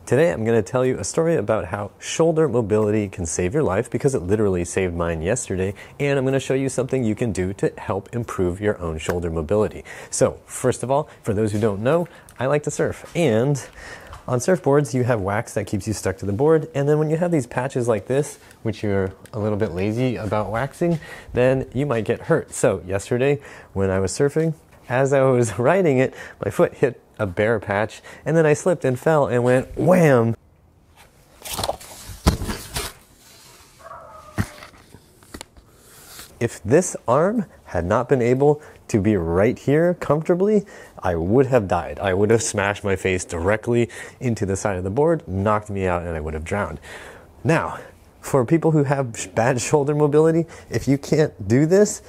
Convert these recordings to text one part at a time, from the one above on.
Today I'm going to tell you a story about how shoulder mobility can save your life, because it literally saved mine yesterday, and I'm going to show you something you can do to help improve your own shoulder mobility. So first of all, for those who don't know, I like to surf, and on surfboards you have wax that keeps you stuck to the board, and then when you have these patches like this, which you're a little bit lazy about waxing, then you might get hurt. So yesterday when I was surfing, as I was riding it, my foot hit a bare patch, and then I slipped and fell and went wham! If this arm had not been able to be right here comfortably, I would have died. I would have smashed my face directly into the side of the board, knocked me out, and I would have drowned. Now, for people who have bad shoulder mobility, if you can't do this,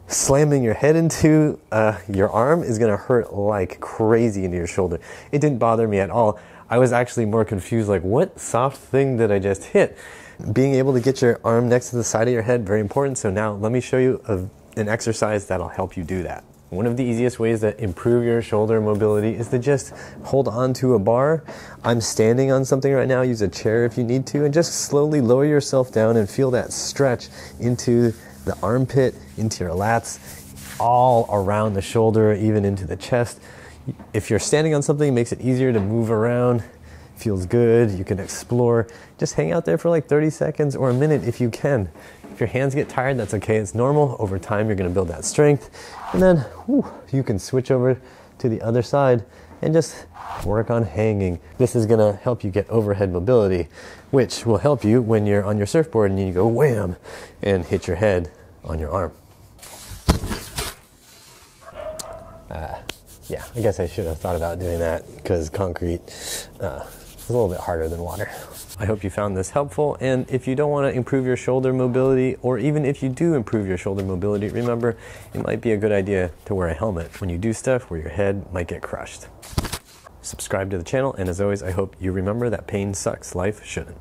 slamming your head into your arm is going to hurt like crazy into your shoulder. It didn't bother me at all. I was actually more confused, like, what soft thing did I just hit? Being able to get your arm next to the side of your head, very important. So now let me show you an exercise that'll help you do that. One of the easiest ways to improve your shoulder mobility is to just hold on to a bar. I'm standing on something right now. Use a chair if you need to, and just slowly lower yourself down and feel that stretch into the armpit, into your lats, all around the shoulder, even into the chest. If you're standing on something, it makes it easier to move around. Feels good. You can explore. Just hang out there for like 30 seconds or a minute if you can. If your hands get tired, that's okay. It's normal. Over time, you're going to build that strength. And then you can switch over to the other side and just work on hanging. This is going to help you get overhead mobility, which will help you when you're on your surfboard and you go wham and hit your head on your arm. Yeah, I guess I should have thought about doing that, because concrete is a little bit harder than water. I hope you found this helpful, and if you don't want to improve your shoulder mobility, or even if you do improve your shoulder mobility, remember, it might be a good idea to wear a helmet when you do stuff where your head might get crushed. Subscribe to the channel, and as always, I hope you remember that pain sucks, life shouldn't.